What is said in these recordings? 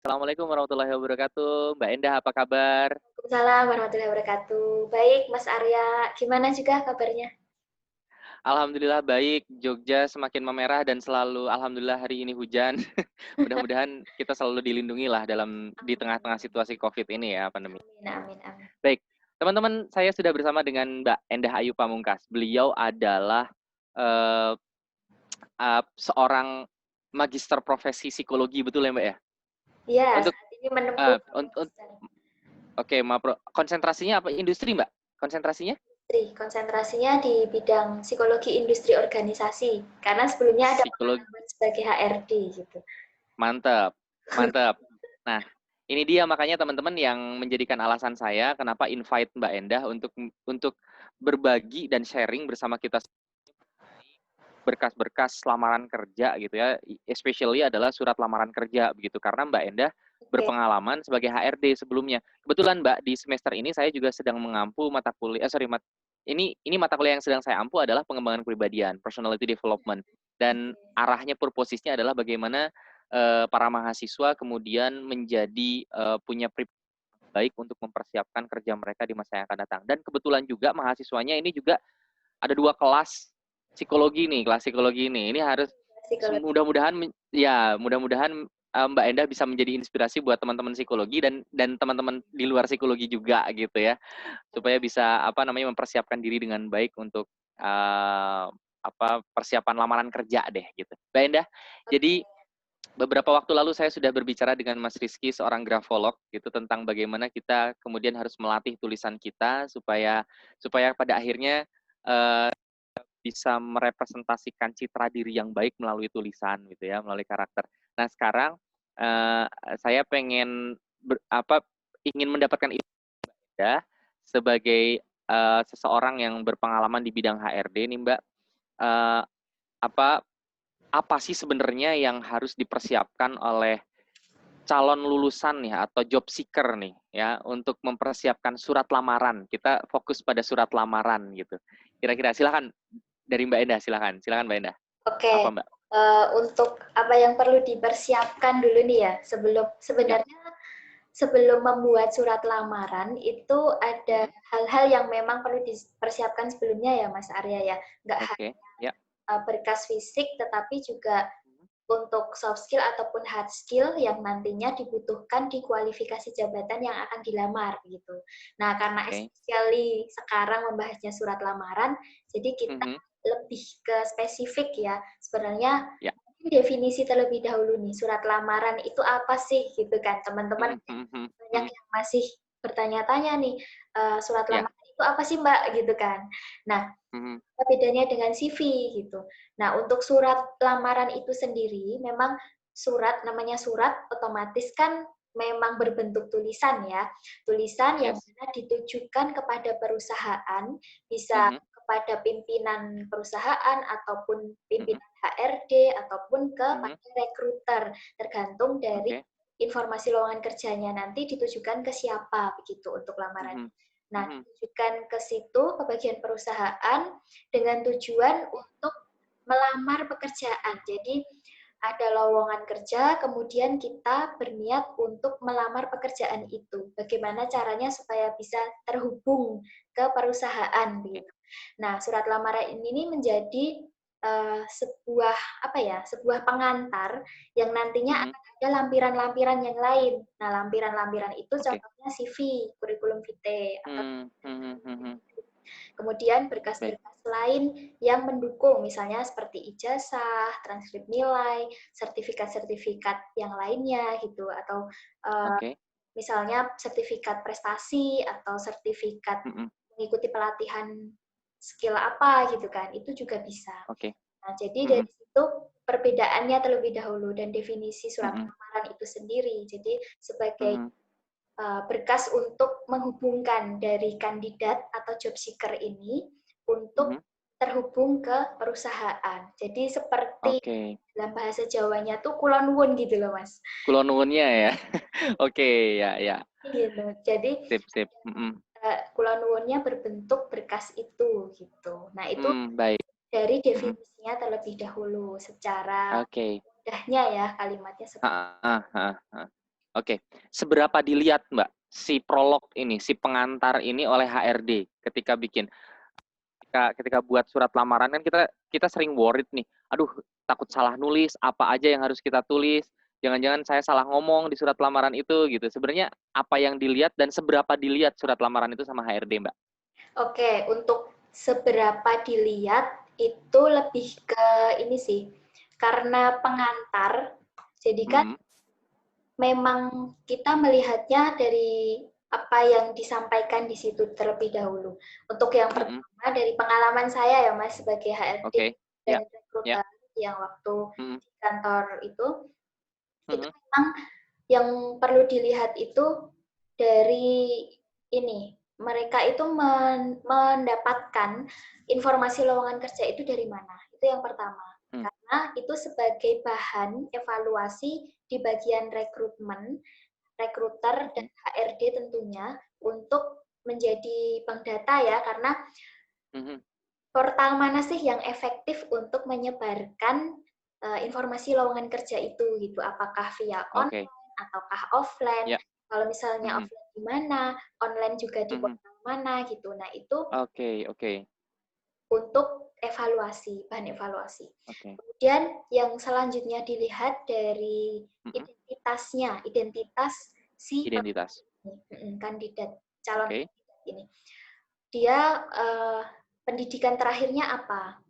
Assalamualaikum warahmatullahi wabarakatuh. Mbak Endah, apa kabar? Waalaikumsalam warahmatullahi wabarakatuh. Baik, Mas Arya, gimana juga kabarnya? Alhamdulillah baik, Jogja semakin memerah dan selalu alhamdulillah hari ini hujan. Mudah-mudahan kita selalu dilindungi lah di tengah-tengah Amin, situasi Covid ini ya, pandemi. amin, amin, amin. Baik, teman-teman, saya sudah bersama dengan Mbak Endah Ayu Pamungkas. Beliau adalah eh, seorang magister profesi psikologi, betul ya Mbak ya? Iya, Untuk saat ini menempuh magister oke, konsentrasinya apa? Industri Mbak? Konsentrasinya? industri. Konsentrasinya di bidang psikologi industri organisasi, karena sebelumnya ada Psikologi. pengalaman sebagai HRD gitu. Mantap, mantap. Nah, ini dia makanya teman-teman yang menjadikan alasan saya kenapa invite Mbak Endah untuk berbagi dan sharing bersama kita berkas-berkas lamaran kerja gitu ya, especially adalah surat lamaran kerja begitu karena Mbak Endah Oke, berpengalaman sebagai HRD sebelumnya. Kebetulan Mbak di semester ini saya juga sedang mengampu mata kuliah ini mata kuliah yang sedang saya ampu adalah pengembangan kepribadian, personality development dan arahnya purposisnya adalah bagaimana para mahasiswa kemudian menjadi punya baik untuk mempersiapkan kerja mereka di masa yang akan datang. Dan kebetulan juga mahasiswanya ini juga ada dua kelas psikologi nih, kelas psikologi ini. Ini harus psikologi. mudah-mudahan Mbak Endah bisa menjadi inspirasi buat teman-teman psikologi dan teman-teman di luar psikologi juga gitu ya, supaya bisa mempersiapkan diri dengan baik untuk persiapan lamaran kerja deh gitu. Mbak Endah, Oke, jadi beberapa waktu lalu saya sudah berbicara dengan Mas Rizky, seorang grafolog, gitu, tentang bagaimana kita kemudian harus melatih tulisan kita supaya supaya pada akhirnya uh, bisa merepresentasikan citra diri yang baik melalui tulisan, gitu ya, melalui karakter. Nah sekarang uh, saya ingin mendapatkan ide sebagai seseorang yang berpengalaman di bidang HRD nih Mbak, uh, apa apa sih sebenarnya yang harus dipersiapkan oleh calon lulusan nih atau job seeker nih ya untuk mempersiapkan surat lamaran. Kita fokus pada surat lamaran gitu. Kira-kira silakan dari Mbak Endah, silakan Mbak Endah. oke. Apa Mbak? Untuk apa yang perlu dipersiapkan dulu nih ya, Ya, sebenarnya sebelum membuat surat lamaran itu ada mm-hmm. hal-hal yang memang perlu dipersiapkan sebelumnya ya Mas Arya ya. Nggak hanya Oke, ya. berkas fisik tetapi juga untuk soft skill ataupun hard skill yang nantinya dibutuhkan di kualifikasi jabatan yang akan dilamar gitu. Nah, karena Oke. especially sekarang membahasnya surat lamaran, jadi kita Mm-hmm. lebih ke spesifik ya. Sebenarnya Ya. definisi terlebih dahulu nih, surat lamaran itu apa sih gitu kan. Teman-teman Mm-hmm. banyak yang masih bertanya-tanya nih, surat Ya. lamaran itu apa sih Mbak gitu kan. Nah, Mm-hmm. apa bedanya dengan CV gitu. Nah, untuk surat lamaran itu sendiri memang namanya surat otomatis kan memang berbentuk tulisan ya. Tulisan yang Yes. mana ditujukan kepada perusahaan, bisa Mm-hmm. kepada pimpinan perusahaan ataupun Mm-hmm. pimpinan HRD ataupun Mm-hmm. kepada rekruter, tergantung dari Oke. informasi lowongan kerjanya nanti ditujukan ke siapa begitu untuk lamaran. Mm-hmm. Nah, Mm-hmm. ditujukan ke situ ke bagian perusahaan dengan tujuan untuk melamar pekerjaan. Jadi ada lowongan kerja, kemudian kita berniat untuk melamar pekerjaan itu. Bagaimana caranya supaya bisa terhubung ke perusahaan Oke. begitu. Nah, surat lamaran ini menjadi sebuah sebuah pengantar yang nantinya Mm-hmm. akan ada lampiran-lampiran yang lain. Nah, lampiran-lampiran itu Oke. contohnya CV, kurikulum vitae atau Mm-hmm. Mm-hmm. kemudian Baik. berkas-berkas lain yang mendukung, misalnya seperti ijazah, transkrip nilai, sertifikat-sertifikat yang lainnya gitu, atau uh, Oke. misalnya sertifikat prestasi atau sertifikat Mm-hmm. mengikuti pelatihan skill apa gitu kan, itu juga bisa. Oke. Nah, jadi Mm-hmm. dari situ perbedaannya terlebih dahulu dan definisi surat Mm-hmm. lamaran itu sendiri. Jadi sebagai Mm-hmm. berkas untuk menghubungkan dari kandidat atau job seeker ini untuk Mm-hmm. terhubung ke perusahaan. Jadi seperti Oke. dalam bahasa Jawanya tuh kulon wun gitu loh Mas. Kulon nuwunnya ya. Oke, ya, ya. Gitu. Jadi Sip, sip. Mm-mm. kulon wunnya berbentuk berkas itu gitu. Nah, itu Baik. dari Mm-mm. definisinya terlebih dahulu secara Oke. mudahnya ya kalimatnya seperti Heeh, heeh, heeh. Oke. Seberapa dilihat, Mbak, si prolog ini, si pengantar ini oleh HRD ketika bikin? Ketika buat surat lamaran kan kita kita sering worried nih, "Aduh, takut salah nulis, apa aja yang harus kita tulis, jangan-jangan saya salah ngomong di surat lamaran itu," gitu. Sebenarnya apa yang dilihat dan seberapa dilihat surat lamaran itu sama HRD, Mbak? Oke, untuk seberapa dilihat itu lebih ke ini sih, karena pengantar, jadi kan Mhm, memang kita melihatnya dari apa yang disampaikan di situ terlebih dahulu. Untuk yang mhm, pertama dari pengalaman saya ya Mas sebagai HRD oke. Ya, dan ya, rekruter yang waktu mhm, di kantor itu mhm, memang yang perlu dilihat itu dari ini, mereka itu mendapatkan informasi lowongan kerja itu dari mana? Itu yang pertama. mmm, Karena itu sebagai bahan evaluasi di bagian rekrutmen, rekruter dan mhm, HRD tentunya untuk menjadi bank data ya, karena mhm. portal mana sih yang efektif untuk menyebarkan informasi lowongan kerja itu gitu? Apakah via Oke. online ataukah offline? Ya, Kalau misalnya mhm, offline di mana, online juga di mhm. portal mana gitu. Nah, itu Oke, oke, untuk evaluasi, bahan evaluasi. oke. Kemudian yang selanjutnya dilihat dari Mhm, identitasnya, identitas si identitas. kandidat, calon Oke, kandidat ini. Dia pendidikan terakhirnya apa?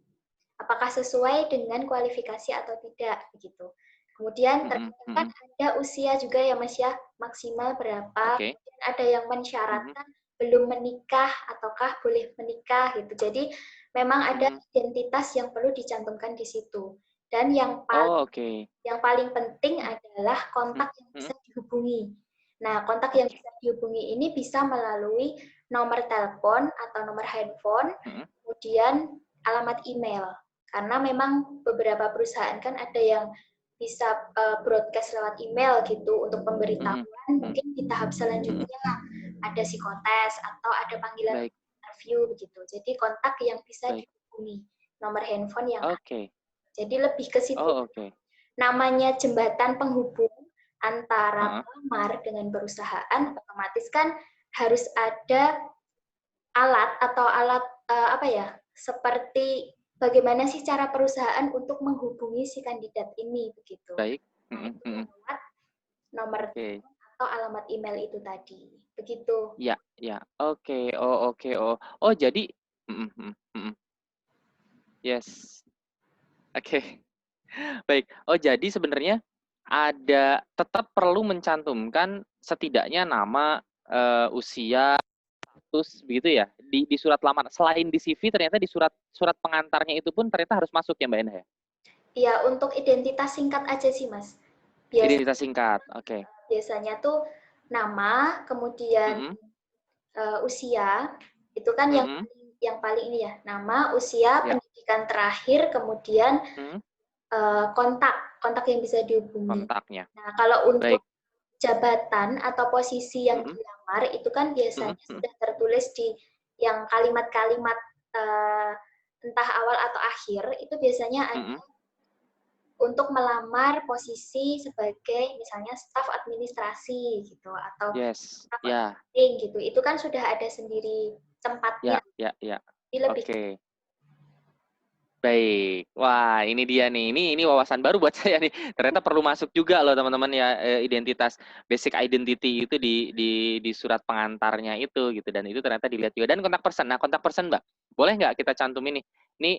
Apakah sesuai dengan kualifikasi atau tidak begitu. Kemudian mhm, terkadang kan mhm. ada usia juga ya Mas ya, maksimal berapa, Oke, kemudian ada yang mhm, mensyaratkan belum menikah ataukah boleh menikah gitu. Jadi memang ada mhm. identitas yang perlu dicantumkan di situ. Dan Oh, oke. yang paling penting Mhm, adalah mhm, kontak yang mhm. bisa dihubungi. Nah, kontak yang Oke, bisa dihubungi ini bisa melalui nomor telepon atau nomor handphone, mhm, kemudian alamat email. Karena memang beberapa perusahaan kan ada yang bisa broadcast lewat email gitu untuk mhm, pemberitahuan. mhm, Mungkin di tahap mhm. selanjutnya ada psikotes atau ada panggilan Baik, interview begitu. Jadi kontak yang bisa baik. dihubungi, nomor handphone yang ada. Oke. Jadi lebih ke situ. Oh, oke. Namanya jembatan penghubung antara Heeh. pelamar dengan perusahaan, otomatis kan harus ada alat atau alat apa ya, seperti bagaimana sih cara perusahaan untuk menghubungi si kandidat ini begitu. Baik. Nah, Mhm, itu mhm. lewat nomor Oke. telepon atau alamat email itu tadi. Begitu. Iya, iya. Oke. Oh, oke. Oh. Oh, jadi mhm, mhm, mhm. Yes. Oke. Baik. Oh, jadi sebenarnya ada tetap perlu mencantumkan setidaknya nama, usia, status begitu ya? Di surat lamaran. Selain di CV ternyata di surat surat pengantarnya itu pun ternyata harus masuk ya, Mbak Endah ya? Ya, untuk identitas singkat aja sih, Mas. Biasa Identitas singkat. Oke. biasanya tuh nama, kemudian Mhm, usia, itu kan mhm. yang paling ini ya, nama, usia, Ya. pendidikan terakhir, kemudian Mhm. kontak, kontak yang bisa dihubungi. Kontaknya. Nah, kalau untuk Baik. jabatan atau posisi yang Mhm, dilamar itu kan mhm, biasanya mhm, sudah tertulis di yang kalimat-kalimat entah awal atau akhir itu biasanya ada mhm. untuk melamar posisi sebagai misalnya staf administrasi gitu atau Yes. staf Ya, accounting gitu. Itu kan sudah ada sendiri ya, tempatnya. ya, ya. Jadi lebih Oke. Baik. Wah, ini dia nih. Ini wawasan baru buat saya nih. Ternyata perlu masuk juga loh teman-teman ya, identitas basic identity itu di surat pengantarnya itu gitu dan itu ternyata dilihat juga dan kontak person. Nah, kontak person, Mbak, boleh nggak kita cantumin nih? Ini,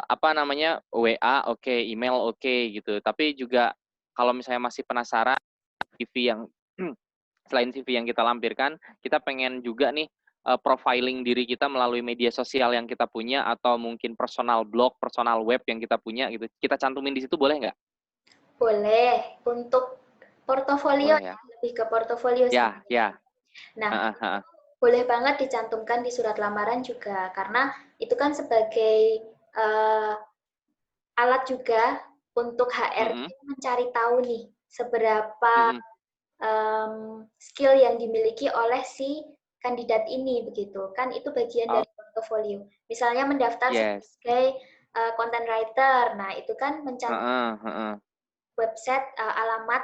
apa namanya, WA oke, email oke gitu. Tapi juga kalau misalnya masih penasaran CV yang selain CV yang kita lampirkan, kita pengen juga nih, profiling diri kita melalui media sosial yang kita punya atau mungkin personal blog, personal web yang kita punya gitu, kita cantumin di situ boleh nggak? boleh untuk portofolio Boleh ya? ya, lebih ke portofolio sih. Ya, ya. Nah, Heeh, itu heeh. boleh banget dicantumkan di surat lamaran juga karena itu kan sebagai uh, alat juga untuk HRD Mhm, mencari tahu nih seberapa mhm. skill yang dimiliki oleh si kandidat ini begitu kan itu bagian Oh, dari portofolio. Misalnya mendaftar yes. sebagai content writer, nah itu kan mencari Heeh, heeh. website alamat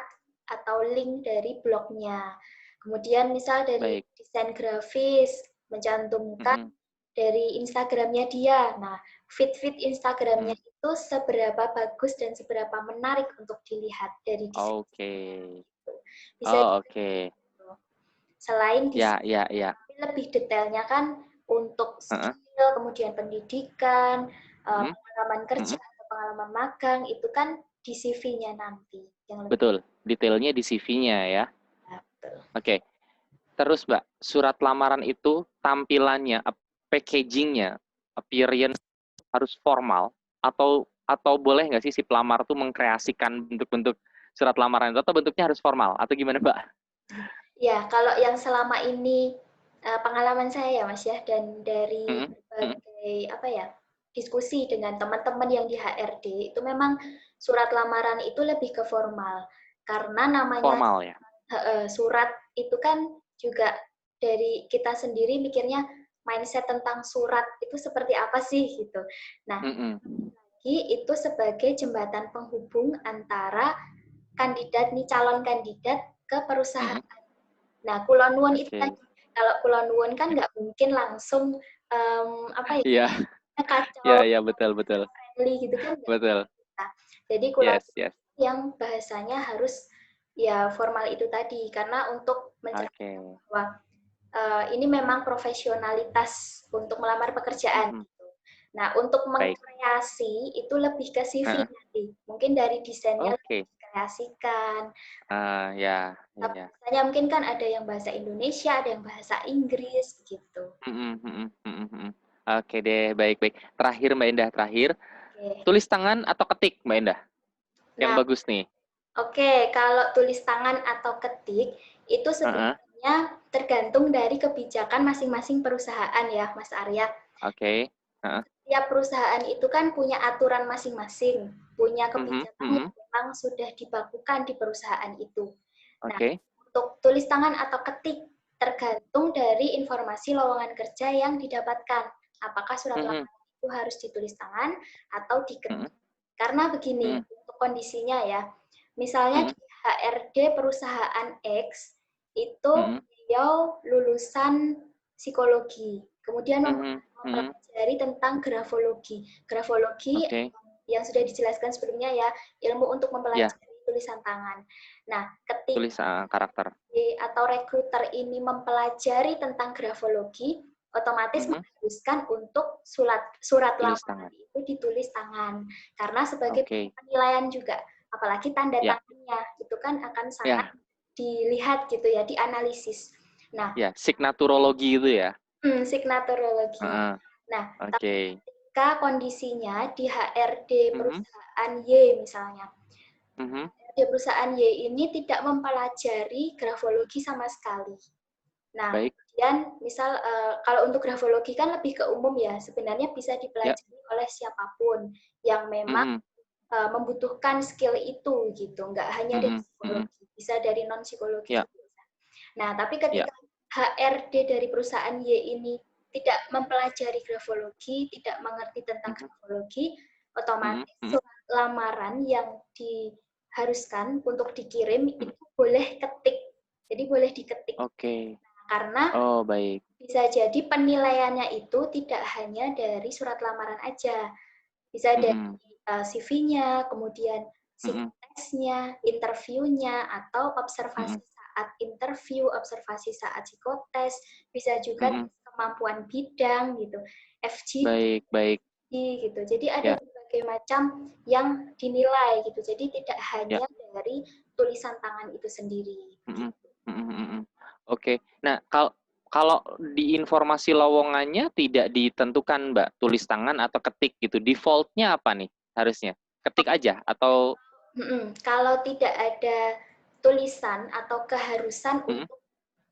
atau link dari blognya. Kemudian misal dari baik. desain grafis, mencantumkan Mhm. dari Instagramnya dia. Nah, feed-feed Instagramnya Mhm. itu seberapa bagus dan seberapa menarik untuk dilihat dari desain Oke. itu. Bisa Oh, juga oke. gitu. Selain Ya, desain, ya, ya. tapi lebih detailnya kan untuk Heeh. skill, kemudian pendidikan, Mhm. pengalaman kerja Mhm. atau pengalaman magang, itu kan di CV-nya nanti yang lebih Betul, detailnya di CV-nya ya. betul. Oke. Terus Mbak, surat lamaran itu tampilannya, packaging-nya, appearance harus formal atau boleh nggak sih si pelamar tuh mengkreasikan bentuk-bentuk surat lamaran itu atau bentuknya harus formal atau gimana Mbak? Ya, kalau yang selama ini pengalaman saya ya Mas ya, dan dari Mhm. Mhm. berbagai apa ya diskusi dengan teman-teman yang di HRD itu memang surat lamaran itu lebih ke formal karena namanya Formal ya? surat itu kan juga dari kita sendiri mikirnya mindset tentang surat itu seperti apa sih gitu. Nah, Mhm. lagi itu sebagai jembatan penghubung antara kandidat nih calon kandidat ke perusahaan. Mhm. Nah, Kulon Nuwun itu Oke. tadi, kalau Kulon Nuwun kan nggak mungkin langsung, apa ya, Iya. Iya, kacau, iya, betul, betul. friendly gitu kan nggak Betul. bisa. Jadi Kulon Yes, yes. yang bahasanya harus ya formal itu tadi, karena untuk Oke. mencerminkan bahwa, ini memang profesionalitas untuk melamar pekerjaan Mhm. gitu. Nah, untuk Baik. mengkreasi itu lebih ke CV Heeh. nanti, mungkin dari desainnya lebih Oke. dikreasikan. Ya, Tapi iya. biasanya mungkin kan ada yang bahasa Indonesia, ada yang bahasa Inggris, begitu. Mhm. Mhm. Mhm. Mhm. Oke deh, baik, baik. Terakhir Mbak Indah, terakhir, Oke. tulis tangan atau ketik Mbak Indah? Yang Nah, bagus nih. oke, kalau tulis tangan atau ketik itu Heeh. sebenarnya tergantung dari kebijakan masing-masing perusahaan ya, Mas Arya. Oke. Heeh. Setiap perusahaan itu kan punya aturan masing-masing, punya Mhm. kebijakan yang Mhm. memang sudah dibakukan di perusahaan itu. Nah, Oke. untuk tulis tangan atau ketik tergantung dari informasi lowongan kerja yang didapatkan. Apakah surat Mhm. lamaran itu harus ditulis tangan atau Mhm. diketik? Karena begini, Mhm. untuk kondisinya ya, misalnya Mhm. di HRD perusahaan X itu Mhm. beliau lulusan psikologi, kemudian Mhm. Mhm. mempelajari tentang grafologi. Grafologi Oke. yang sudah dijelaskan sebelumnya ya, ilmu untuk Ya, mempelajari tulisan tangan. Nah, ketika tulis karakter. atau rekruter ini mempelajari tentang grafologi, otomatis Mhm. mengharuskan untuk surat Tulis lamaran tangan. itu ditulis tangan. Karena sebagai Oke. penilaian juga, apalagi tanda Ya, tangannya, itu kan akan sangat ya, dilihat gitu ya, dianalisis. Nah, ya. Signaturologi itu ya. signaturologi. Heeh. Nah, tapi Oke. ketika kondisinya di HRD Mhm. perusahaan Y misalnya, Mhm. di perusahaan Y ini tidak mempelajari grafologi sama sekali. Nah, Baik. kemudian misal kalau untuk grafologi kan lebih ke umum ya, sebenarnya bisa Ya. dipelajari oleh siapapun yang memang Mhm. membutuhkan skill itu gitu, nggak hanya dari Mhm. Mhm. psikologi, bisa dari non psikologi Ya. juga bisa. Nah, tapi Ya. ketika HRD dari perusahaan Y ini tidak mempelajari grafologi, tidak mengerti tentang Mhm. grafologi, Mhm. otomatis Mhm. surat lamaran yang diharuskan untuk dikirim Mhm. itu boleh ketik. Jadi boleh diketik. Oke. Karena Oh, baik. bisa jadi penilaiannya itu tidak hanya dari surat lamaran aja. Bisa dari Mhm. CV-nya, kemudian Mhm. psikotesnya, interviewnya, atau Mhm. observasi saat interview, observasi saat psikotes, bisa juga Mhm. kemampuan bidang gitu, FGD Baik, baik. gitu. Jadi ada Ya, berbagai macam yang dinilai gitu. Jadi tidak ya. hanya dari tulisan tangan itu sendiri. Mhm. Mhm. Mhm. Oke. Nah, kalau di informasi lowongannya tidak ditentukan, Mbak, tulis tangan atau ketik gitu. Default-nya apa nih harusnya? Ketik aja atau Kalau tidak ada tulisan atau keharusan mhm. untuk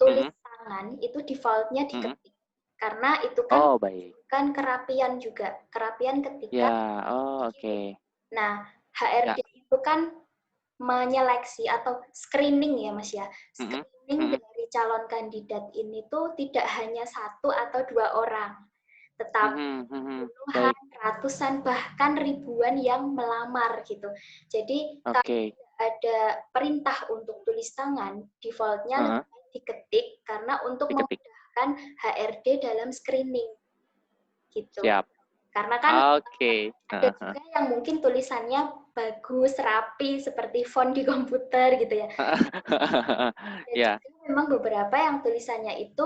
tulis Mhm. tangan, itu default-nya Mhm. diketik. Karena itu kan Oh, baik. menunjukkan kerapian juga, kerapian ketika Ya, oh, dikirim. oke. Nah, Ya. HRD itu kan menyeleksi atau screening ya Mas ya, Mhm. screening Mhm. dari calon kandidat ini tuh tidak hanya satu atau dua orang, tetapi Mhm. Mhm. puluhan, Baik. ratusan, bahkan ribuan yang melamar gitu. Jadi kalau Oke. ada perintah untuk tulis tangan, default-nya Heeh, lebih diketik karena untuk diketik. memudahkan HRD dalam screening gitu. Siap. Karena kan Oke. ada Heeh, heeh. juga yang mungkin tulisannya bagus, rapi seperti font di komputer gitu ya. Ada Ya. juga memang beberapa yang tulisannya itu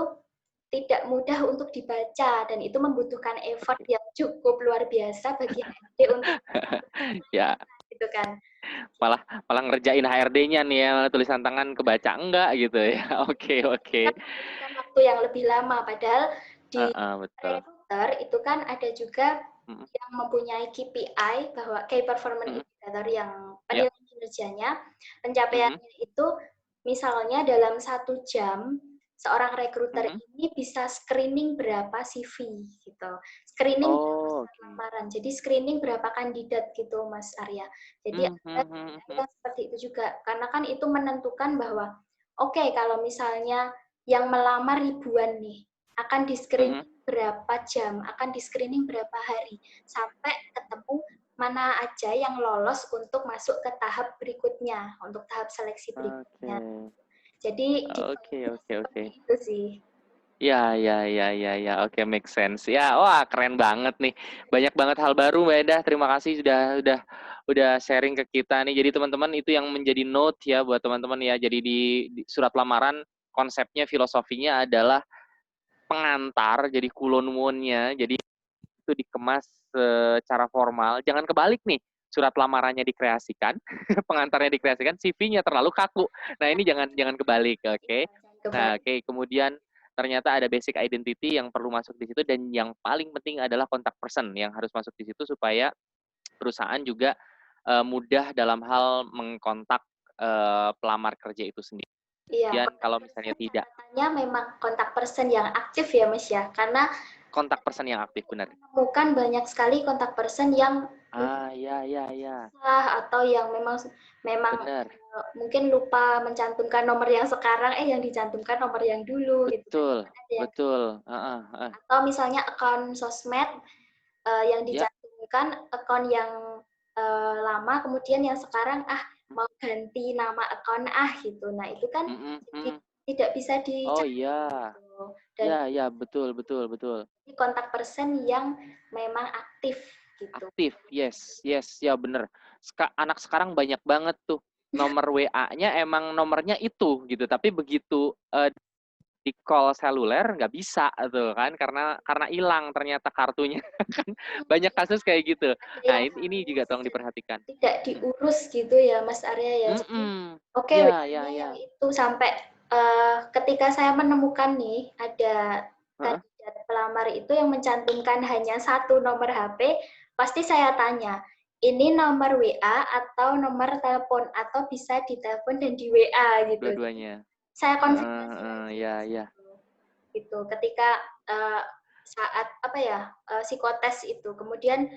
tidak mudah untuk dibaca dan itu membutuhkan effort Oke. yang cukup luar biasa bagi HRD untuk Ya, gitu kan. malah malah ngerjain HRD-nya nih ya, tulisan tangan kebaca enggak gitu ya. Oke, oke. Kan membutuhkan waktu yang lebih lama padahal di Heeh, betul. recruiter itu kan ada juga Mhm, yang mempunyai KPI bahwa Key Performance mhm. Indicator yang Ya. penilaian kinerjanya, Mhm, pencapaiannya itu misalnya dalam 1 jam seorang rekruter mhm. ini bisa screening berapa CV gitu, screening berapa Oh, surat oke. lamaran, jadi screening berapa kandidat gitu Mas Arya. Jadi Mmm, ada mhm, mhm, KPI mhm. yang seperti itu juga, karena kan itu menentukan bahwa oke kalau misalnya yang melamar ribuan nih, akan Mhm. di-screening berapa jam, akan di-screening berapa hari, sampai ketemu mana aja yang lolos untuk masuk ke tahap berikutnya, untuk tahap seleksi Oke. berikutnya. Jadi Oke, default-nya oke, oke. seperti itu sih. Ya, ya, ya, ya, ya. Oke, make sense. Ya, wah keren banget nih. Banyak banget hal baru Mbak Endah. Terima kasih udah sharing ke kita nih. Jadi teman-teman itu yang menjadi note ya buat teman-teman ya. Jadi di surat lamaran konsepnya filosofinya adalah pengantar, jadi kulonwonnya. Jadi itu dikemas secara formal. Jangan kebalik nih. Surat lamarannya dikreasikan, pengantarnya dikreasikan, CV-nya terlalu kaku. Nah, ini jangan jangan kebalik, oke. Jangan Nah, kebalik. oke, kemudian ternyata ada basic identity yang perlu masuk di situ dan yang paling penting adalah kontak person yang harus masuk di situ supaya perusahaan juga mudah dalam hal mengkontak pelamar kerja itu sendiri. Iya, Kemudian kontak kalau misalnya person tidak, catatannya memang kontak person yang aktif ya, Mas ya. Karena kontak person yang aktif benar. menemukan banyak sekali kontak person yang Ah, ya, ya, ya, susah atau yang memang memang benar. mungkin lupa mencantumkan nomor yang sekarang, yang dicantumkan nomor yang dulu gitu kan. Betul, Ada yang betul. Heeh, heeh. atau misalnya akun sosmed yang Ya, dicantumkan akun yang lama, kemudian yang sekarang mau ganti nama akun gitu. Nah itu kan mhm, jadi mhm. tidak bisa Oh dicantum iya. gitu. Dan Ya, ya, betul, betul, betul. ini kontak person yang memang aktif gitu. Aktif, yes, yes, ya bener. Anak sekarang banyak banget tuh nomor WA-nya emang nomornya itu gitu, tapi begitu di call seluler nggak bisa tuh kan karena hilang ternyata kartunya kan banyak kasus kayak gitu. Ada Nah, yang ini juga tolong diperhatikan. tidak Mhm. diurus gitu ya Mas Arya ya. Jadi Mhm. oke Ya, ya, WA-nya yang ya. itu sampai ketika saya menemukan nih ada Heeh. kandidat pelamar itu yang mencantumkan hanya satu nomor HP, pasti saya tanya, ini nomor WA atau nomor telepon atau bisa ditelepon dan di WA gitu. Jadi Dua-duanya. saya Heeh, konfirmasi heeh. lagi Ya, di ya. situ. Gitu. Ketika saat psikotes itu kemudian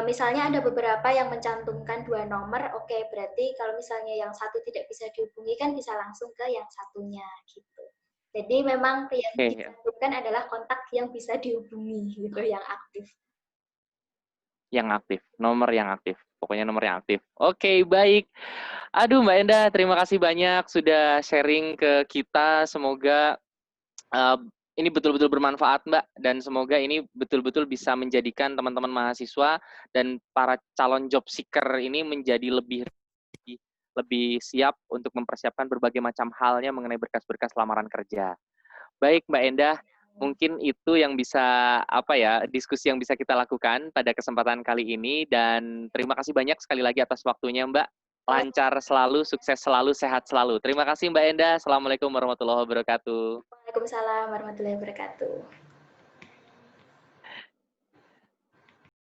misalnya ada beberapa yang mencantumkan 2 nomor, oke berarti kalau misalnya yang satu tidak bisa dihubungi kan bisa langsung ke yang satunya gitu. Jadi memang yang Oke, ya. dicantumkan adalah kontak yang bisa dihubungi gitu, yang aktif. Yang aktif, nomor yang aktif. Pokoknya nomor yang aktif. Oke, baik. Aduh, Mbak Enda, terima kasih banyak sudah sharing ke kita. Semoga uh, ini betul-betul bermanfaat, Mbak, dan semoga ini betul-betul bisa menjadikan teman-teman mahasiswa dan para calon job seeker ini menjadi lebih siap untuk mempersiapkan berbagai macam halnya mengenai berkas-berkas lamaran kerja. Baik, Mbak Endah, mungkin itu yang bisa diskusi yang bisa kita lakukan pada kesempatan kali ini dan terima kasih banyak sekali lagi atas waktunya, Mbak. Ya, Lancar selalu, sukses selalu, sehat selalu. Terima kasih Mbak Endah. Assalamualaikum warahmatullahi wabarakatuh. Waalaikumsalam warahmatullahi wabarakatuh.